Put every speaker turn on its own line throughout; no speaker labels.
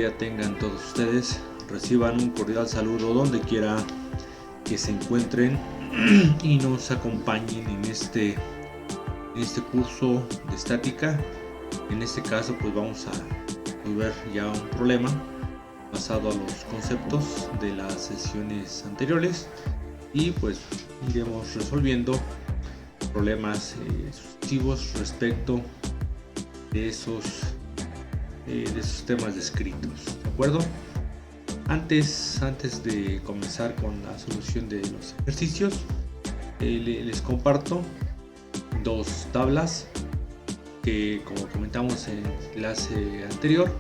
día tengan todos ustedes. Reciban un cordial saludo donde quiera que se encuentren y nos acompañen en este curso de estática. En este caso pues vamos a resolver ya un problema basado a los conceptos de las sesiones anteriores y pues iremos resolviendo problemas sucesivos respecto de esos temas descritos, ¿de acuerdo? Antes de comenzar con la solución de los ejercicios, les comparto dos tablas que, como comentamos en clase anterior,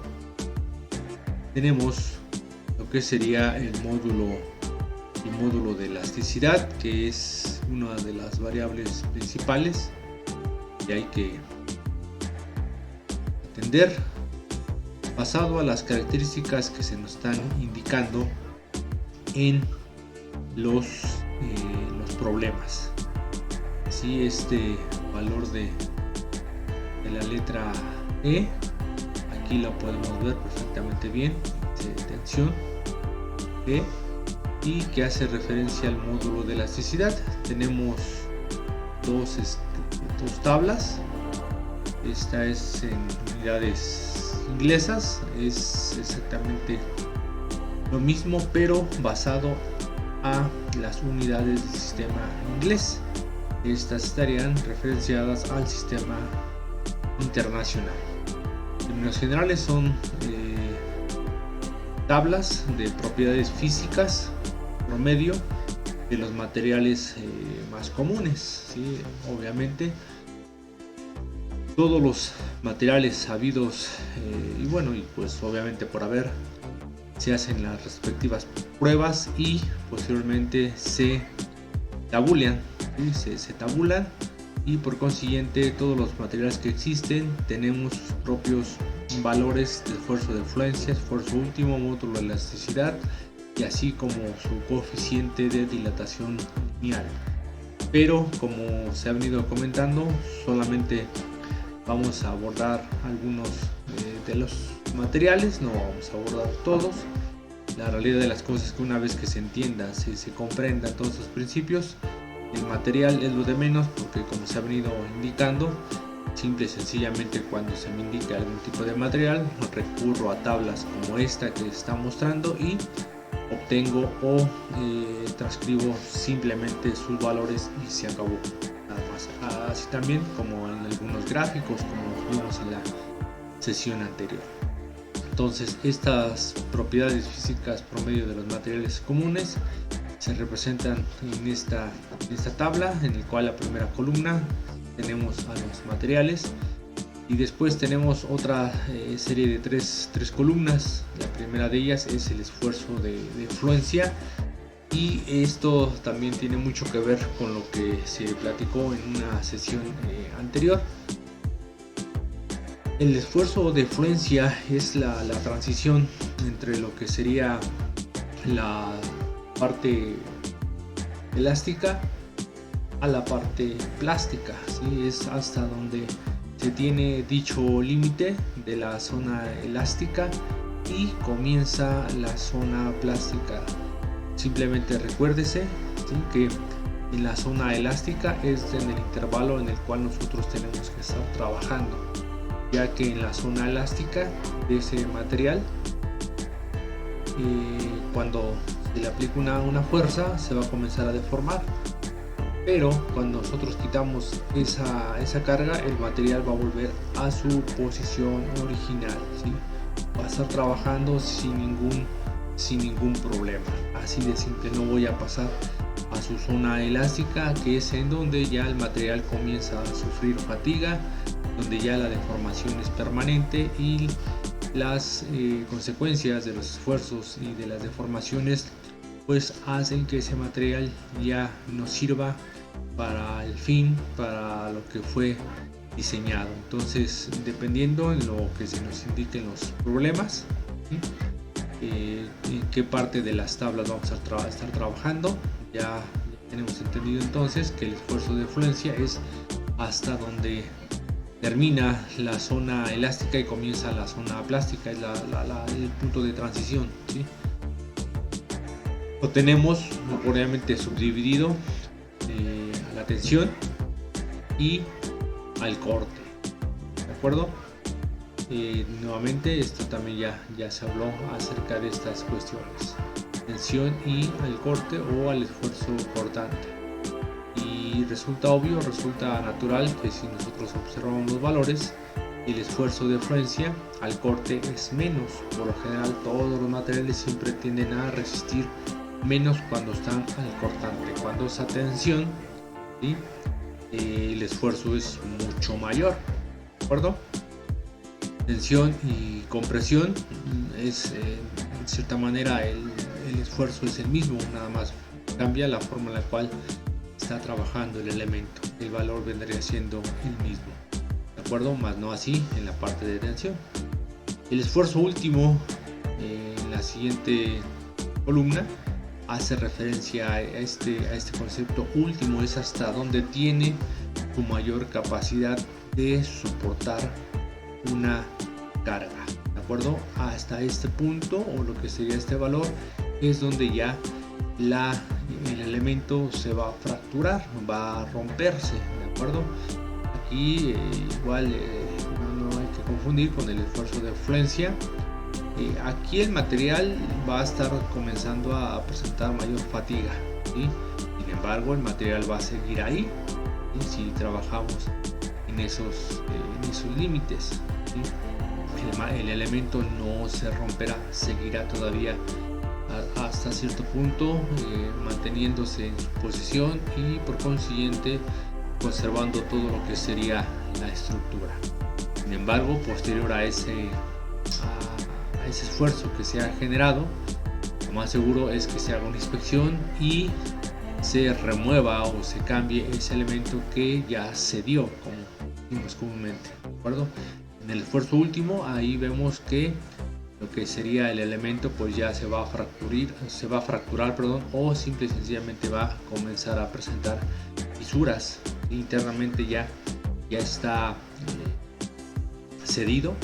tenemos lo que sería el módulo de elasticidad, que es una de las variables principales que hay que entender basado a las características que se nos están indicando en los problemas. Así, este valor de la letra E, aquí lo podemos ver perfectamente bien, de tensión E, y que hace referencia al módulo de elasticidad. Tenemos dos tablas. Esta es en unidades inglesas, es exactamente lo mismo pero basado a las unidades del sistema inglés. Estas estarían referenciadas al sistema internacional. En términos generales son tablas de propiedades físicas promedio de los materiales más comunes, ¿sí? Obviamente todos los materiales sabidos y bueno, y pues obviamente por haber, se hacen las respectivas pruebas y posteriormente se tabulan, ¿sí? se tabulan, y por consiguiente todos los materiales que existen tenemos sus propios valores de esfuerzo de fluencia, esfuerzo último, módulo de elasticidad y así como su coeficiente de dilatación lineal. Pero como se ha venido comentando, solamente vamos a abordar algunos de los materiales, no vamos a abordar todos. La realidad de las cosas es que una vez que se entienda, se comprendan todos esos principios, el material es lo de menos, porque como se ha venido indicando, simple y sencillamente cuando se me indica algún tipo de material, recurro a tablas como esta que está mostrando y obtengo o transcribo simplemente sus valores y se acabó. Así también como en algunos gráficos, como vimos en la sesión anterior. Entonces, estas propiedades físicas promedio de los materiales comunes se representan en esta tabla, en el cual la primera columna tenemos a los materiales y después tenemos otra serie de tres columnas. La primera de ellas es el esfuerzo de fluencia. Y esto también tiene mucho que ver con lo que se platicó en una sesión anterior. El esfuerzo de fluencia es la transición entre lo que sería la parte elástica a la parte plástica, ¿sí? Es hasta donde se tiene dicho límite de la zona elástica y comienza la zona plástica. Simplemente recuérdese, ¿sí?, que en la zona elástica es en el intervalo en el cual nosotros tenemos que estar trabajando, ya que en la zona elástica de ese material, cuando se le aplica una fuerza, se va a comenzar a deformar, pero cuando nosotros quitamos esa carga, el material va a volver a su posición original, ¿sí? Va a estar trabajando sin ningún problema. Así de simple. No voy a pasar a su zona elástica, que es en donde ya el material comienza a sufrir fatiga, donde ya la deformación es permanente y las consecuencias de los esfuerzos y de las deformaciones pues hacen que ese material ya no sirva para el fin para lo que fue diseñado. Entonces, dependiendo en lo que se nos indiquen los problemas, ¿sí?, en qué parte de las tablas vamos a estar trabajando, ya tenemos entendido entonces que el esfuerzo de fluencia es hasta donde termina la zona elástica y comienza la zona plástica, es el punto de transición, ¿sí? Lo tenemos obviamente subdividido a la tensión y al corte, ¿de acuerdo? Nuevamente esto también ya se habló acerca de estas cuestiones, tensión y al corte o al esfuerzo cortante. Y resulta obvio, resulta natural que si nosotros observamos los valores, el esfuerzo de fluencia al corte es menos. Por lo general todos los materiales siempre tienden a resistir menos cuando están al cortante. Cuando es a tensión, ¿sí? El esfuerzo es mucho mayor, ¿de acuerdo? Tensión y compresión es en cierta manera el esfuerzo es el mismo, nada más cambia la forma en la cual está trabajando el elemento, el valor vendría siendo el mismo, ¿de acuerdo? Más no así en la parte de tensión. El esfuerzo último en la siguiente columna hace referencia a este concepto último, es hasta donde tiene su mayor capacidad de soportar una carga, ¿de acuerdo? Hasta este punto, o lo que sería este valor, es donde ya el elemento se va a fracturar, va a romperse, ¿de acuerdo? Aquí igual no hay que confundir con el esfuerzo de fluencia. Aquí el material va a estar comenzando a presentar mayor fatiga, ¿sí? Sin embargo el material va a seguir ahí, ¿sí? Si trabajamos en esos límites, ¿sí? El elemento no se romperá, seguirá todavía hasta cierto punto manteniéndose en su posición y por consiguiente conservando todo lo que sería la estructura. Sin embargo, posterior a ese esfuerzo que se ha generado, lo más seguro es que se haga una inspección y se remueva o se cambie ese elemento que ya se dio, como decimos comúnmente, ¿de acuerdo? En el esfuerzo último, ahí vemos que lo que sería el elemento pues ya se va a fracturar, o simple y sencillamente va a comenzar a presentar fisuras. Internamente ya está cedido,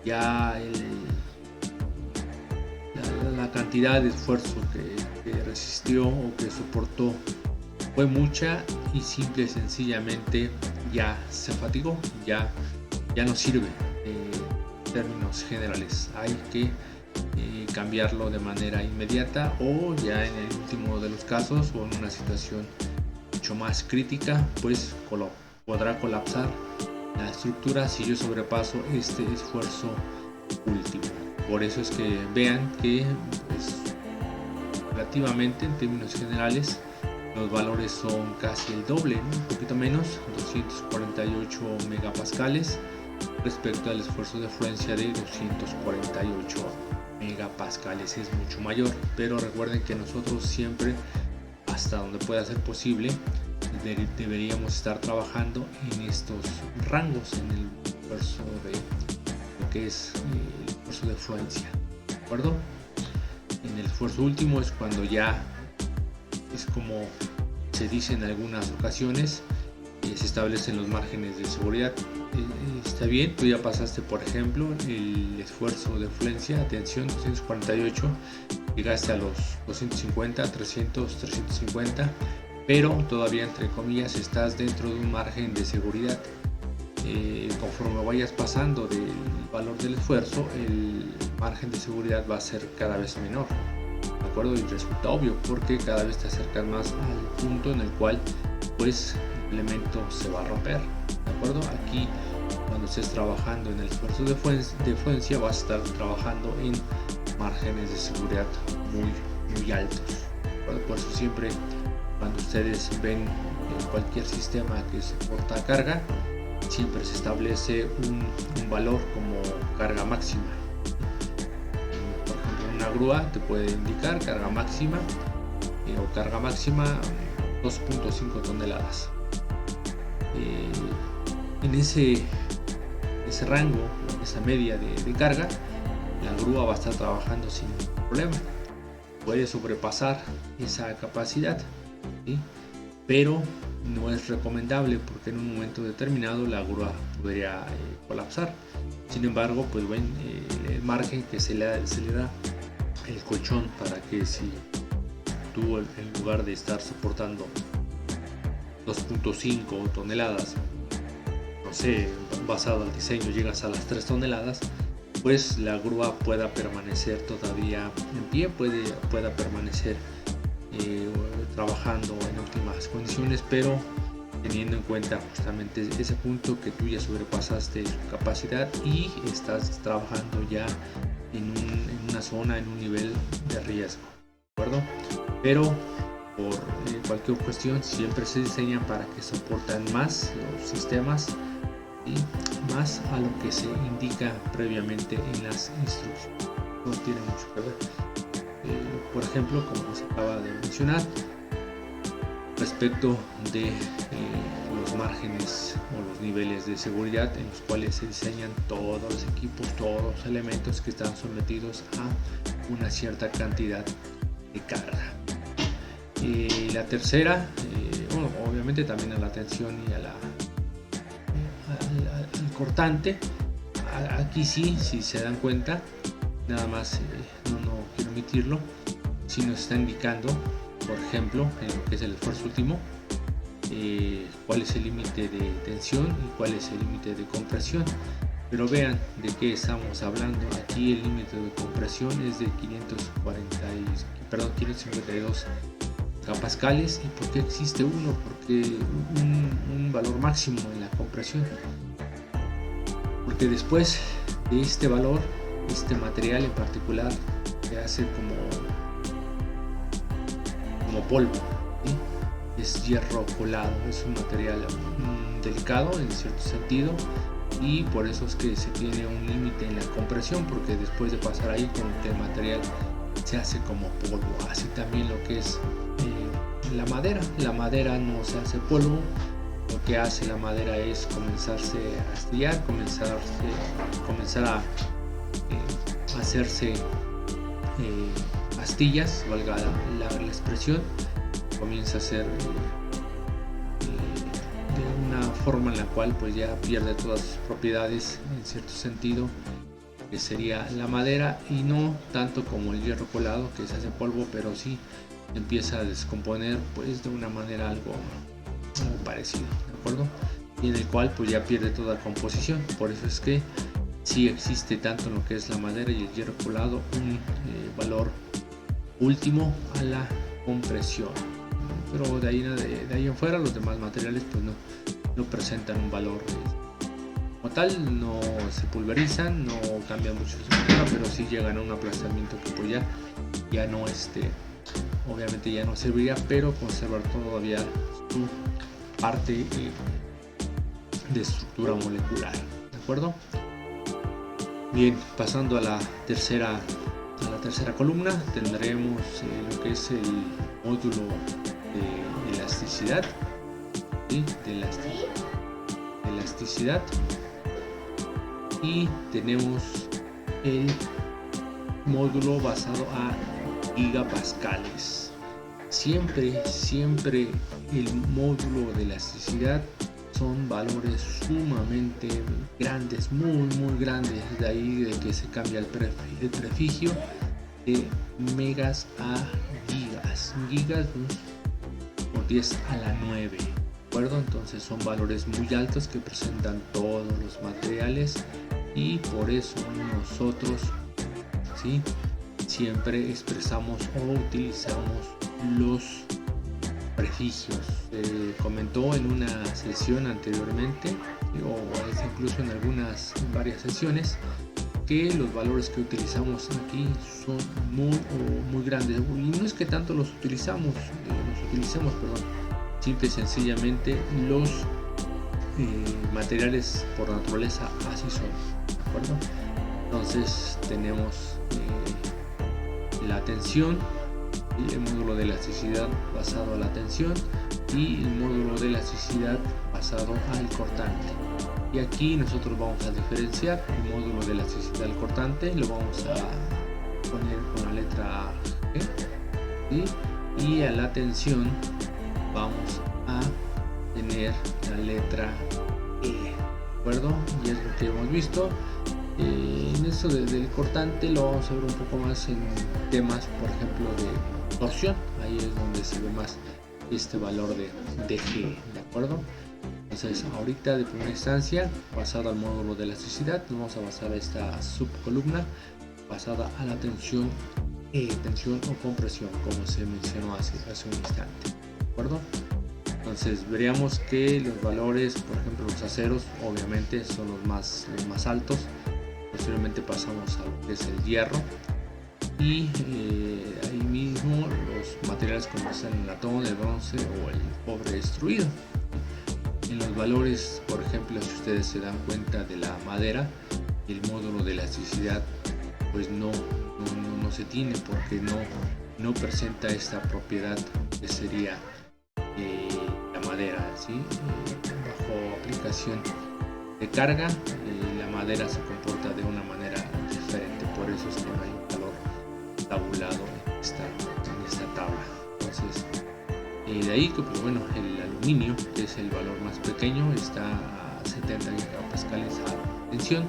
ya la cantidad de esfuerzo que resistió o que soportó fue mucha y simple y sencillamente ya se fatigó, ya no sirve. En términos generales hay que cambiarlo de manera inmediata, o ya en el último de los casos o en una situación mucho más crítica pues podrá colapsar la estructura si yo sobrepaso este esfuerzo último. Por eso es que vean que pues, relativamente en términos generales los valores son casi el doble, ¿no? Un poquito menos, 248 megapascales respecto al esfuerzo de fluencia de 248 megapascales, es mucho mayor. Pero recuerden que nosotros siempre, hasta donde pueda ser posible, deberíamos estar trabajando en estos rangos, en el esfuerzo de lo que es el esfuerzo de fluencia, ¿de acuerdo? En el esfuerzo último es cuando ya es como se dice en algunas ocasiones, se establecen los márgenes de seguridad. Está bien, tú ya pasaste por ejemplo el esfuerzo de fluencia, tensión 248, llegaste a los 250, 300, 350, pero todavía entre comillas estás dentro de un margen de seguridad. Conforme vayas pasando del valor del esfuerzo, el margen de seguridad va a ser cada vez menor, ¿de acuerdo? Y resulta obvio porque cada vez te acercas más al punto en el cual pues el elemento se va a romper, ¿de acuerdo? Aquí cuando estés trabajando en el esfuerzo de fluencia vas a estar trabajando en márgenes de seguridad muy altos, ¿de acuerdo? Por eso siempre cuando ustedes ven cualquier sistema que soporta carga, siempre se establece un valor como carga máxima. Por ejemplo, una grúa te puede indicar carga máxima o carga máxima 2.5 toneladas. En ese rango, en esa media de carga, la grúa va a estar trabajando sin problema. Puede sobrepasar esa capacidad, ¿sí? Pero no es recomendable porque en un momento determinado la grúa podría colapsar. Sin embargo, pues ven el margen que se le da el colchón para que si tú en lugar de estar soportando 2.5 toneladas, no sé, basado al diseño llegas a las 3 toneladas, pues la grúa pueda permanecer todavía en pie, pueda permanecer trabajando en óptimas condiciones, pero teniendo en cuenta justamente ese punto que tú ya sobrepasaste su capacidad y estás trabajando ya en una zona, en un nivel de riesgo, ¿de acuerdo? Pero por cualquier cuestión siempre se diseñan para que soportan más los sistemas y más a lo que se indica previamente en las instrucciones. No tiene mucho que ver. Por ejemplo, como se acaba de mencionar, respecto de los márgenes o los niveles de seguridad en los cuales se diseñan todos los equipos, todos los elementos que están sometidos a una cierta cantidad de carga. La tercera, bueno, obviamente también a la tensión y al cortante. Aquí sí, si se dan cuenta, nada más no quiero omitirlo, si nos está indicando, por ejemplo, en lo que es el esfuerzo último, cuál es el límite de tensión y cuál es el límite de compresión. Pero vean de qué estamos hablando. Aquí el límite de compresión es de 552 pascales. ¿Y por qué existe uno? Porque un valor máximo en la compresión. Porque después de este valor, este material en particular se hace como polvo, ¿sí? Es hierro colado, es un material delicado en cierto sentido, y por eso es que se tiene un límite en la compresión, porque después de pasar ahí como que el material se hace como polvo. Así también lo que es la madera no se hace polvo. Lo que hace la madera es comenzarse a astillar, comenzar a hacerse astillas, valga la expresión. Comienza a ser de una forma en la cual pues ya pierde todas sus propiedades en cierto sentido, que sería la madera, y no tanto como el hierro colado que se hace polvo, pero sí empieza a descomponer pues de una manera algo parecido, ¿de acuerdo? Y en el cual pues ya pierde toda composición. Por eso es que sí existe tanto en lo que es la madera y el hierro colado un valor último a la compresión, pero de ahí en fuera los demás materiales pues no presentan un valor como tal, no se pulverizan, no cambian mucho su estructura, pero sí llegan a un aplastamiento que pues ya no obviamente ya no serviría, pero conservar todavía su parte de estructura molecular, ¿de acuerdo? Bien, pasando a la tercera columna, tendremos lo que es el módulo de elasticidad, ¿sí? de elasticidad, y tenemos el módulo basado a gigapascales. Siempre el módulo de elasticidad son valores sumamente grandes, muy grandes. De ahí de que se cambia el prefijo de megas a gigas por 10 a la 9, ¿de acuerdo? Entonces son valores muy altos que presentan todos los materiales, y por eso nosotros ¿sí? siempre expresamos o utilizamos los prefijos. Se comentó en una sesión anteriormente, o incluso en varias sesiones, que los valores que utilizamos aquí son muy grandes, y no es que tanto los utilicemos, simple y sencillamente los materiales por naturaleza así son, ¿de acuerdo? Entonces tenemos la tensión y el módulo de elasticidad basado a la tensión, y el módulo de elasticidad basado al cortante. Y aquí nosotros vamos a diferenciar el módulo de elasticidad al cortante, lo vamos a poner con la letra G, ¿sí? Y a la tensión vamos a tener la letra E, ¿de acuerdo? Y es lo que hemos visto. En eso del cortante lo vamos a ver un poco más en temas, por ejemplo, de torsión. Ahí es donde se ve más este valor de G, ¿de acuerdo? Entonces, ahorita de primera instancia, basado al módulo de elasticidad, nos vamos a basar a esta subcolumna basada a la tensión, tensión o compresión, como se mencionó hace un instante, ¿de acuerdo? Entonces veríamos que los valores, por ejemplo, los aceros, obviamente son los más altos. Posteriormente pasamos a lo que es el hierro y ahí mismo los materiales como son el latón, el bronce o el cobre destruido. En los valores, por ejemplo, si ustedes se dan cuenta de la madera, el módulo de elasticidad pues no se tiene porque no presenta esta propiedad que sería la madera, ¿sí? Bajo aplicación de carga, la madera se comporta de una manera diferente, por eso es que no hay un valor tabulado en esta tabla. Entonces, de ahí que pues bueno, el aluminio, que es el valor más pequeño, está a 70 gigapascales a tensión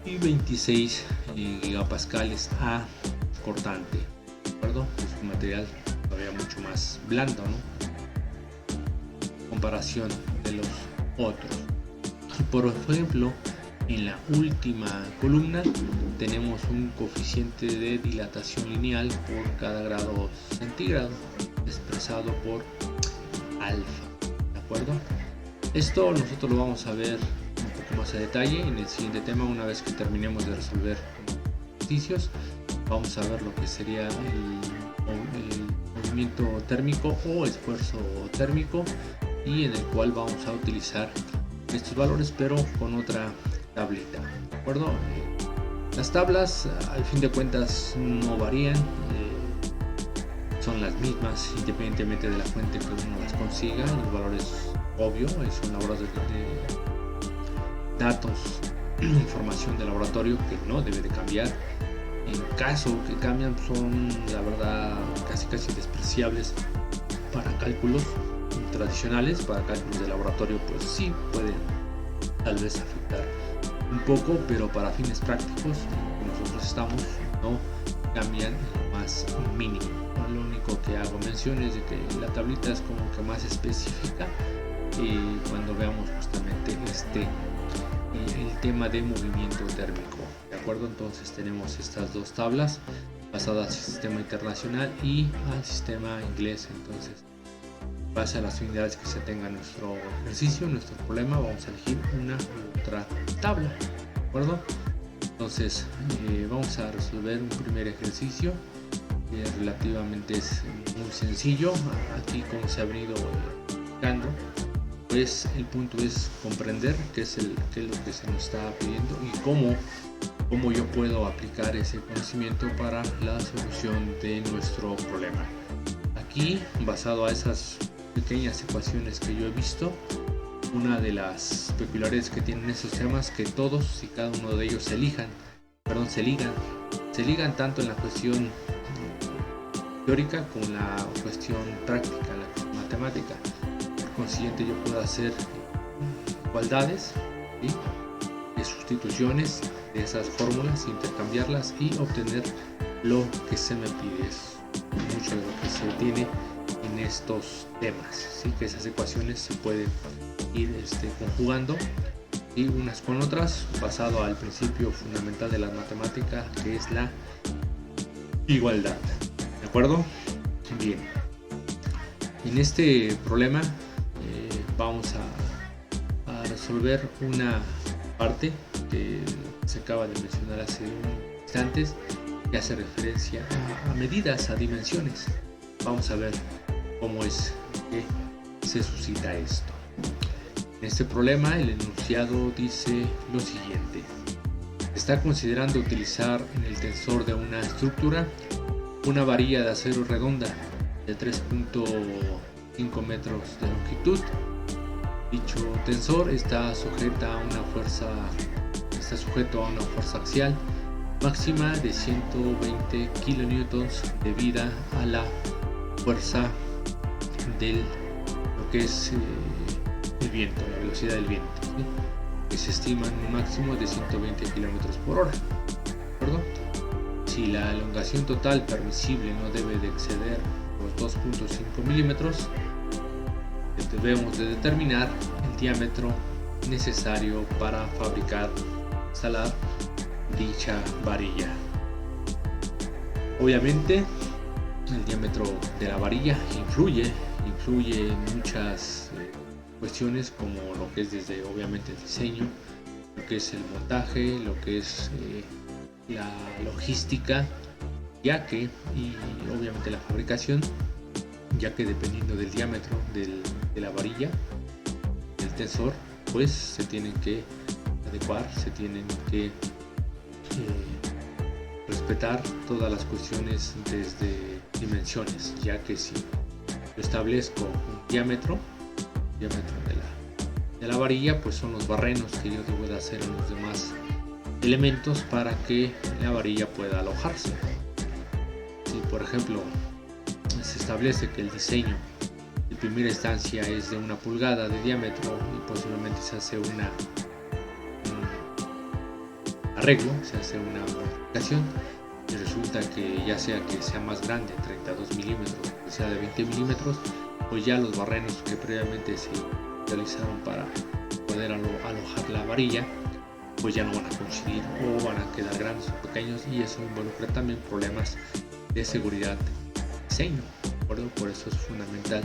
y 26 gigapascales a cortante, ¿de acuerdo? Es un material todavía mucho más blando, ¿no? En comparación de los otros. Y por ejemplo, en la última columna tenemos un coeficiente de dilatación lineal por cada grado centígrado expresado por alfa, ¿de acuerdo? Esto nosotros lo vamos a ver un poco más a detalle en el siguiente tema. Una vez que terminemos de resolver ejercicios, vamos a ver lo que sería el movimiento térmico o esfuerzo térmico, y en el cual vamos a utilizar estos valores pero con otra tablita, ¿de acuerdo? Las tablas al fin de cuentas no varían, son las mismas independientemente de la fuente que uno las consiga. Los valores, obvio, son labores de datos, información de laboratorio que no debe de cambiar. En caso que cambian, son la verdad casi despreciables para cálculos tradicionales. Para cálculos de laboratorio pues sí pueden tal vez afectar un poco, pero para fines prácticos como nosotros estamos no cambian lo más mínimo. Lo único que hago mención es de que la tablita es como que más específica cuando veamos justamente el tema de movimiento térmico, ¿de acuerdo? Entonces tenemos estas dos tablas basadas al sistema internacional y al sistema inglés. Entonces, en base a las unidades que se tenga nuestro ejercicio, nuestro problema, vamos a elegir una u otra tabla, ¿de acuerdo? Entonces vamos a resolver un primer ejercicio que relativamente es muy sencillo. Aquí, como se ha venido explicando, pues el punto es comprender qué es lo que se nos está pidiendo y cómo yo puedo aplicar ese conocimiento para la solución de nuestro problema. Aquí, basado a esas pequeñas ecuaciones que yo he visto, una de las peculiaridades que tienen esos temas que todos y cada uno de ellos se ligan tanto en la cuestión teórica como en la cuestión práctica, la matemática. Por consiguiente, yo puedo hacer igualdades, ¿sí?, de sustituciones de esas fórmulas, intercambiarlas y obtener lo que se me pide. Es mucho de lo que se tiene en estos temas, ¿sí?, que esas ecuaciones se pueden ir conjugando y unas con otras basado al principio fundamental de la matemática, que es la igualdad, ¿de acuerdo? Bien, en este problema vamos a resolver una parte que se acaba de mencionar hace unos instantes, que hace referencia a medidas, a dimensiones. Vamos a ver cómo es que se suscita esto. En este problema, el enunciado dice lo siguiente: está considerando utilizar en el tensor de una estructura una varilla de acero redonda de 3.5 metros de longitud. Dicho tensor está sujeto a una fuerza axial máxima de 120 kilonewtons debido a la fuerza del que es el viento, la velocidad del viento, ¿sí? Que se estima en un máximo de 120 km por hora, ¿de acuerdo? Si la elongación total permisible no debe de exceder los 2.5 milímetros, debemos de determinar el diámetro necesario para fabricar, instalar dicha varilla. Obviamente el diámetro de la varilla influye en muchas cuestiones, como lo que es desde obviamente el diseño, lo que es el montaje, lo que es la logística, ya que, y obviamente la fabricación, ya que dependiendo del diámetro de la varilla, del tensor, pues se tienen que adecuar, se tienen que respetar todas las cuestiones desde dimensiones, ya que si yo establezco un diámetro de la varilla, pues son los barrenos que yo debo de hacer en los demás elementos para que la varilla pueda alojarse. Si por ejemplo se establece que el diseño de primera instancia es de 1 pulgada de diámetro y posiblemente se hace un arreglo, se hace una modificación y resulta que ya sea que sea más grande, 32 milímetros, que sea de 20 milímetros, pues ya los barrenos que previamente se realizaron para poder alojar la varilla, pues ya no van a coincidir o van a quedar grandes o pequeños, y eso involucra también problemas de seguridad de diseño, ¿de acuerdo? Por eso es fundamental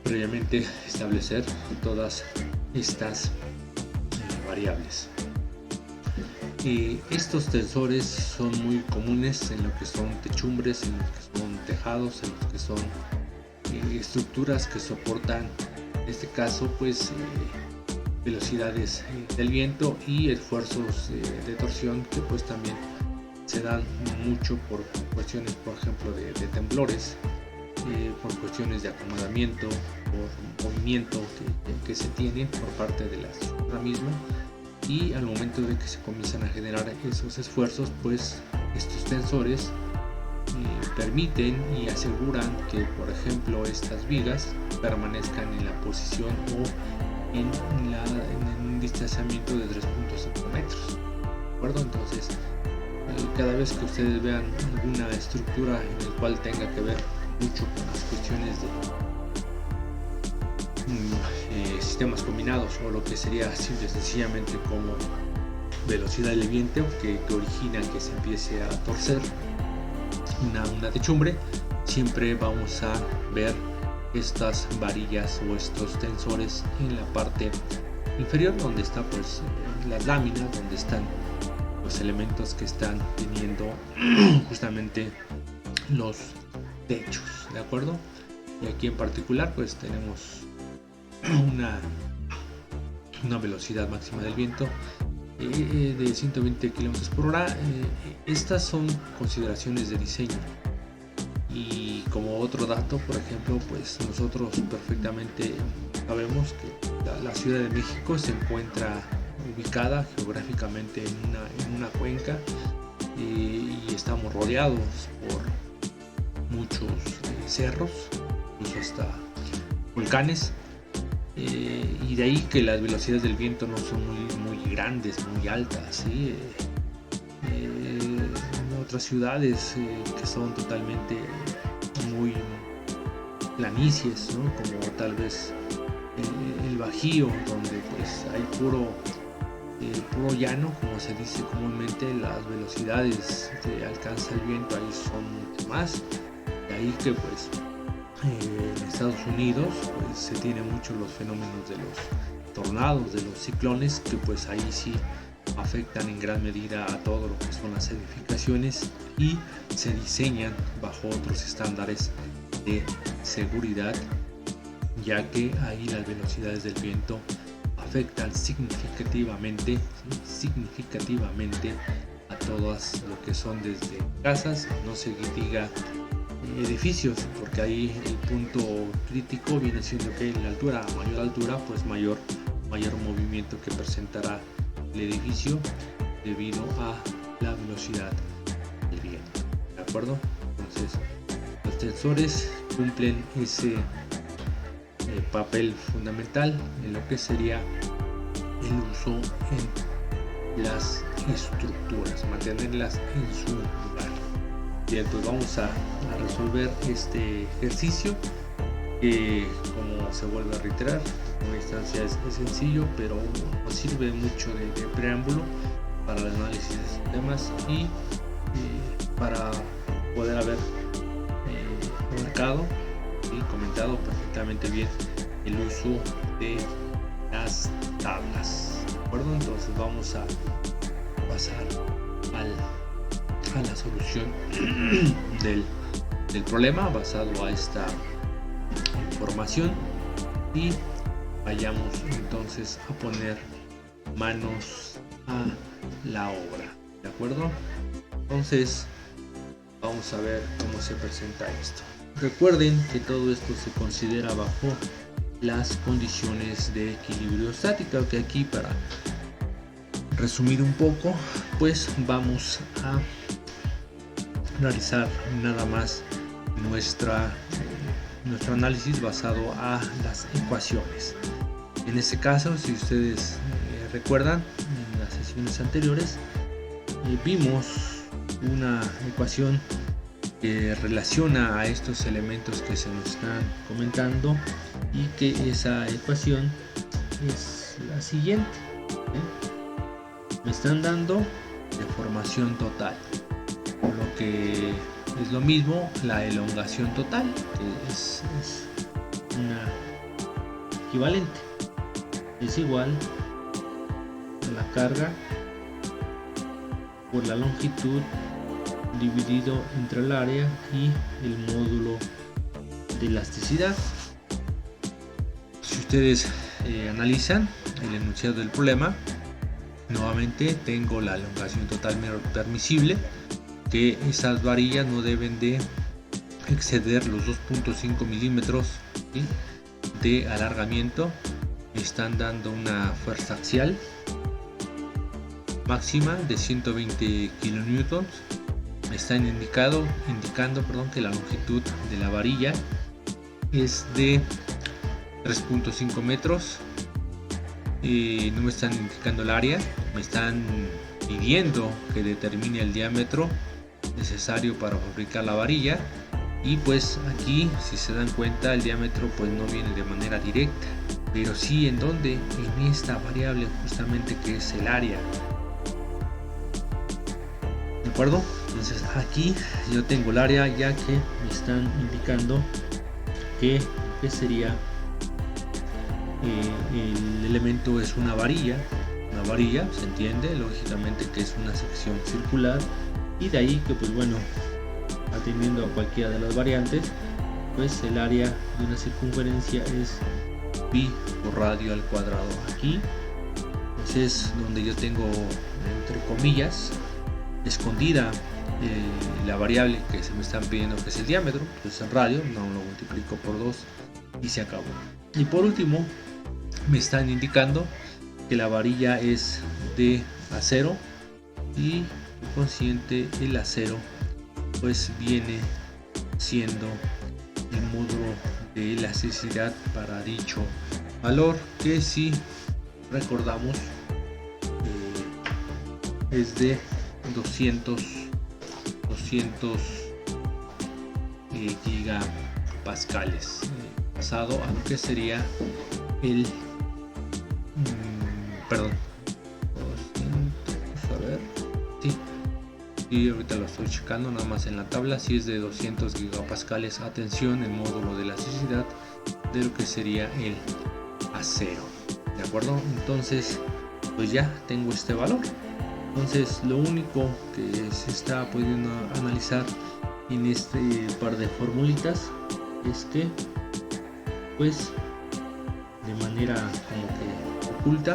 previamente establecer todas estas variables. Estos tensores son muy comunes en lo que son techumbres, en lo que son tejados, en lo que son estructuras que soportan, en este caso, pues velocidades del viento y esfuerzos de torsión, que pues también se dan mucho por cuestiones, por ejemplo, de temblores, por cuestiones de acomodamiento, por movimiento que se tiene por parte de la estructura misma, y al momento de que se comienzan a generar esos esfuerzos, pues estos tensores permiten y aseguran que, por ejemplo, estas vigas permanezcan en la posición o en un distanciamiento de 3.5 metros, ¿de acuerdo? Entonces, cada vez que ustedes vean alguna estructura en la cual tenga que ver mucho con las cuestiones de sistemas combinados, o lo que sería simple y sencillamente como velocidad del viento que origina que se empiece a torcer una techumbre, siempre vamos a ver estas varillas o estos tensores en la parte inferior, donde está pues las láminas, donde están los elementos que están teniendo justamente los techos, ¿de acuerdo? Y aquí en particular pues tenemos una velocidad máxima del viento de 120 km por hora. Estas son consideraciones de diseño, y como otro dato, por ejemplo, pues nosotros perfectamente sabemos que la Ciudad de México se encuentra ubicada geográficamente en una cuenca, y estamos rodeados por muchos cerros, incluso hasta volcanes, y de ahí que las velocidades del viento no son muy grandes, muy altas, ¿sí? En otras ciudades que son totalmente muy planicies, ¿no? Como tal vez el Bajío, donde pues hay puro llano, como se dice comúnmente, las velocidades que alcanza el viento ahí son mucho más. De ahí que pues en Estados Unidos pues se tiene mucho los fenómenos de los tornados, de los ciclones, que pues ahí sí afectan en gran medida a todo lo que son las edificaciones, y se diseñan bajo otros estándares de seguridad, ya que ahí las velocidades del viento afectan significativamente a todas lo que son desde casas, no se diga edificios, porque ahí el punto crítico viene siendo que en la altura, a mayor altura, pues mayor movimiento que presentará el edificio debido a la velocidad del viento, ¿de acuerdo? Entonces los tensores cumplen papel fundamental en lo que sería el uso en las estructuras, mantenerlas en su lugar. Bien, pues vamos a resolver este ejercicio que, como se vuelve a reiterar, en una instancia es sencillo, pero nos sirve mucho de preámbulo para el análisis de sistemas y para poder haber marcado y comentado perfectamente bien el uso de las tablas. ¿De acuerdo? Entonces vamos a pasar a la solución del problema basado a esta información y vayamos entonces a poner manos a la obra. ¿De acuerdo? Entonces vamos a ver cómo se presenta esto. Recuerden que todo esto se considera bajo las condiciones de equilibrio estático, que aquí, para resumir un poco, pues vamos a realizar nada más nuestro análisis basado a las ecuaciones. En este caso, si ustedes recuerdan, en las sesiones anteriores vimos una ecuación que relaciona a estos elementos que se nos están comentando, y que esa ecuación es la siguiente. Me están dando deformación total, lo que es lo mismo la elongación total, que es una equivalente, es igual a la carga por la longitud dividido entre el área y el módulo de elasticidad. Si ustedes analizan el enunciado del problema, nuevamente tengo la elongación total permisible, que esas varillas no deben de exceder los 2.5 milímetros de alargamiento. Me están dando una fuerza axial máxima de 120 kilonewtons. Me están indicando que la longitud de la varilla es de 3.5 metros. No me están indicando el área, me están pidiendo que determine el diámetro necesario para fabricar la varilla, y pues aquí, si se dan cuenta, el diámetro pues no viene de manera directa, pero sí en donde, en esta variable justamente, que es el área. ¿De acuerdo? Entonces aquí yo tengo el área, ya que me están indicando que sería el elemento es una varilla, se entiende lógicamente que es una sección circular, y de ahí que pues bueno, atendiendo a cualquiera de las variantes, pues el área de una circunferencia es pi por radio al cuadrado. Aquí pues es donde yo tengo, entre comillas, escondida la variable que se me están pidiendo, que es el diámetro. Entonces en radio no lo multiplico por 2 y se acabó. Y por último me están indicando que la varilla es de acero, y por consiguiente el acero pues viene siendo el módulo de elasticidad para dicho valor, que si recordamos es de 200 gigapascales, pasado a lo que sería el perdón, 200, a ver, sí, y ahorita lo estoy checando nada más en la tabla, si es de 200 gigapascales, atención, el módulo de elasticidad de lo que sería el acero. De acuerdo, entonces pues ya tengo este valor. Entonces lo único que se está pudiendo analizar en este par de formulitas es que pues de manera como que oculta,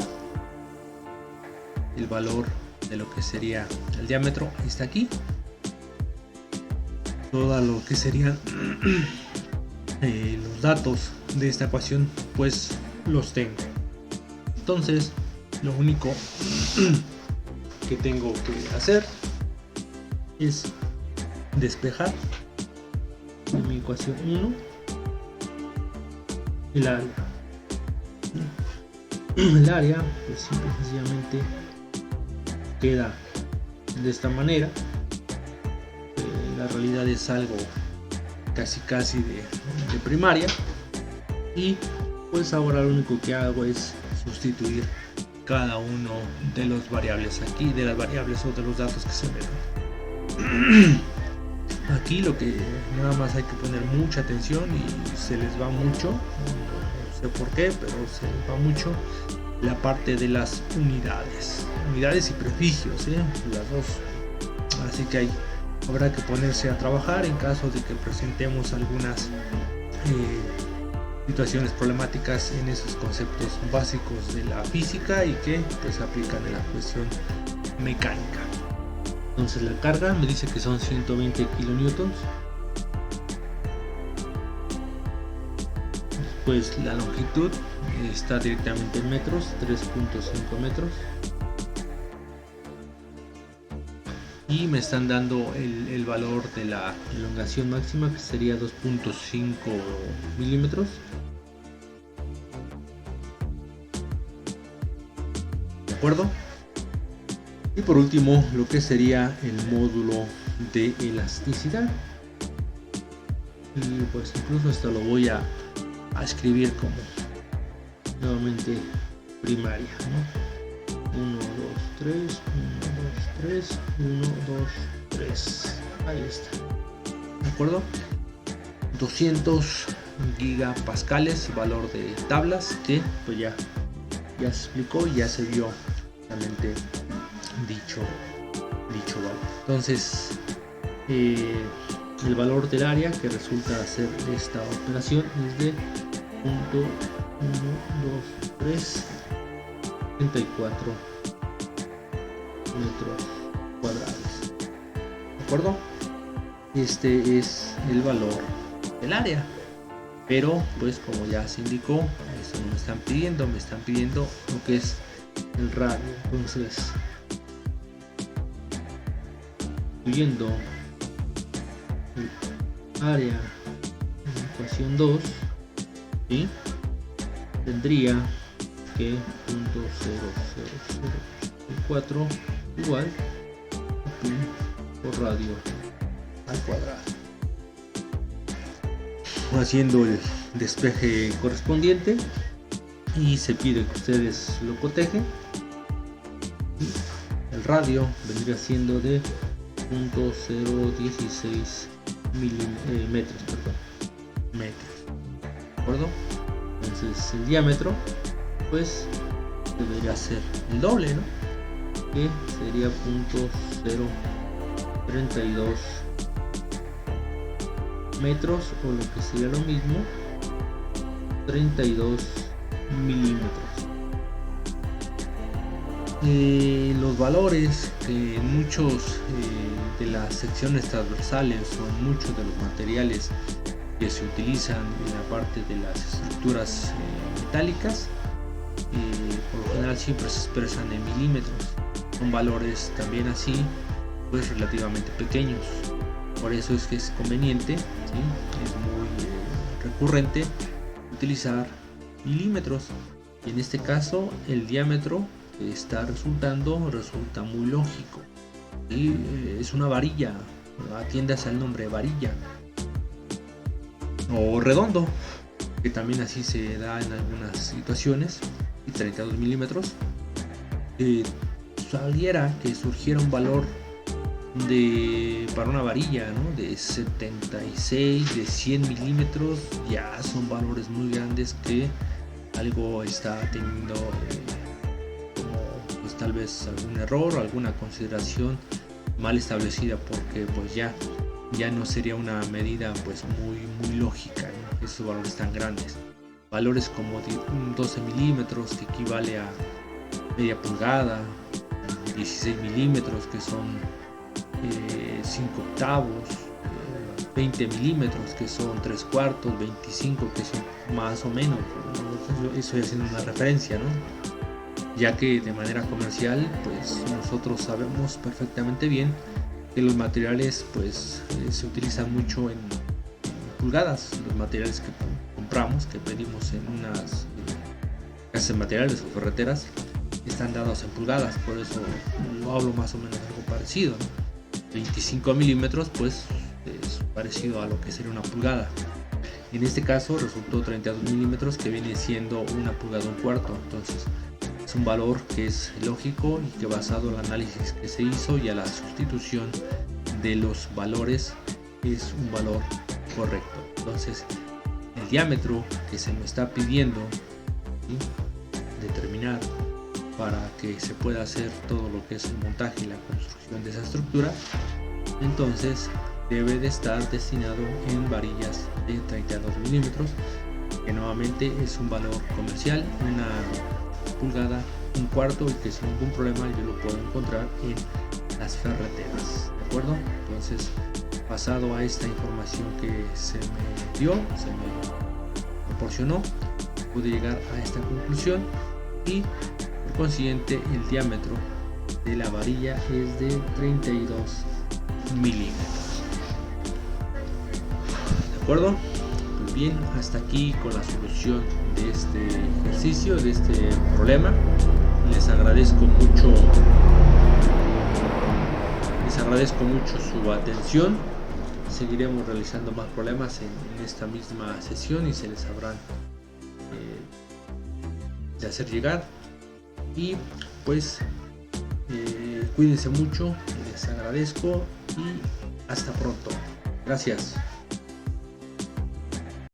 el valor de lo que sería el diámetro está aquí. Todo lo que serían los datos de esta ecuación pues los tengo. Entonces lo único que tengo que hacer es despejar mi ecuación 1 el área. El área, pues simple y sencillamente queda de esta manera. La realidad es algo casi de primaria, y pues ahora lo único que hago es sustituir cada uno de los variables aquí, de las variables o de los datos que se me dan. Aquí lo que nada más hay que poner mucha atención, y se les va mucho, no sé por qué, pero se les va mucho la parte de las unidades y prefijos, las dos. Así que habrá que ponerse a trabajar en caso de que presentemos algunas situaciones problemáticas en esos conceptos básicos de la física y que pues aplican en la cuestión mecánica. Entonces la carga me dice que son 120 kilonewtons. Pues la longitud está directamente en metros, 3.5 metros. Y me están dando el valor de la elongación máxima, que sería 2.5 milímetros. ¿De acuerdo? Y por último, lo que sería el módulo de elasticidad. Y pues incluso esto lo voy a escribir como nuevamente primaria, ¿no? 1, 2, 3, 1, 2, 3, 1, 2, 3. Ahí está. ¿De acuerdo? 200 gigapascales, valor de tablas, que pues ya se explicó y ya se vio realmente dicho valor. Entonces el valor del área que resulta ser esta operación es de 0.1, 2, 3, 34 metros cuadrados. ¿De acuerdo? Este es el valor del área, pero pues como ya se indicó, eso no me están pidiendo lo que es el radio. Entonces, incluyendo el área en ecuación 2, ¿sí? Tendría que 0.0004 igual a pi por radio al cuadrado. Haciendo el despeje correspondiente, y se pide que ustedes lo cotejen. El radio vendría siendo de 0.016 metros. ¿De acuerdo? Entonces el diámetro pues debería ser el doble, ¿no? Que sería 0.032 metros, o lo que sería lo mismo, 32 milímetros. Los valores que en muchos de las secciones transversales o en muchos de los materiales que se utilizan en la parte de las estructuras metálicas, por lo general siempre se expresan en milímetros. Son valores también así pues relativamente pequeños. Por eso es que es conveniente, ¿sí? Es muy recurrente utilizar milímetros, y en este caso el diámetro que está resulta muy lógico, y es una varilla, atiende hacia el nombre varilla o redondo, que también así se da en algunas situaciones. Y 32 milímetros, que surgiera un valor para una varilla, ¿no? De 76, de 100 milímetros, ya son valores muy grandes que algo está teniendo como pues tal vez algún error o alguna consideración mal establecida, porque pues ya no sería una medida pues muy lógica, ¿no? Esos valores tan grandes, valores como 12 milímetros que equivale a media pulgada, 16 milímetros que son 5 octavos, 20 milímetros que son 3/4, 25 que son más o menos, ¿no? Eso ya siendo una referencia, ¿no? Ya que de manera comercial pues nosotros sabemos perfectamente bien que los materiales pues se utilizan mucho en pulgadas, los materiales que compramos, que pedimos en unas casas de materiales o ferreteras, están dados en pulgadas, por eso lo hablo más o menos algo parecido, ¿no? 25 milímetros pues es parecido a lo que sería una pulgada. En este caso resultó 32 milímetros, que viene siendo una pulgada un cuarto. Entonces es un valor que es lógico y que, basado en el análisis que se hizo y a la sustitución de los valores, es un valor correcto. Entonces el diámetro que se me está pidiendo, ¿sí?, determinar para que se pueda hacer todo lo que es el montaje y la construcción de esa estructura, entonces debe de estar destinado en varillas de 32 milímetros, que nuevamente es un valor comercial, una pulgada un cuarto, y que sin ningún problema yo lo puedo encontrar en las ferreteras, ¿de acuerdo? Entonces, basado a esta información que se me dio, se me proporcionó, pude llegar a esta conclusión, y por consiguiente el diámetro de la varilla es de 32 milímetros. ¿De acuerdo? Pues bien, hasta aquí con la solución de este ejercicio, de este problema. Les agradezco mucho su atención. Seguiremos realizando más problemas en esta misma sesión, y se les habrán de hacer llegar. Y pues cuídense mucho, les agradezco y hasta pronto. Gracias.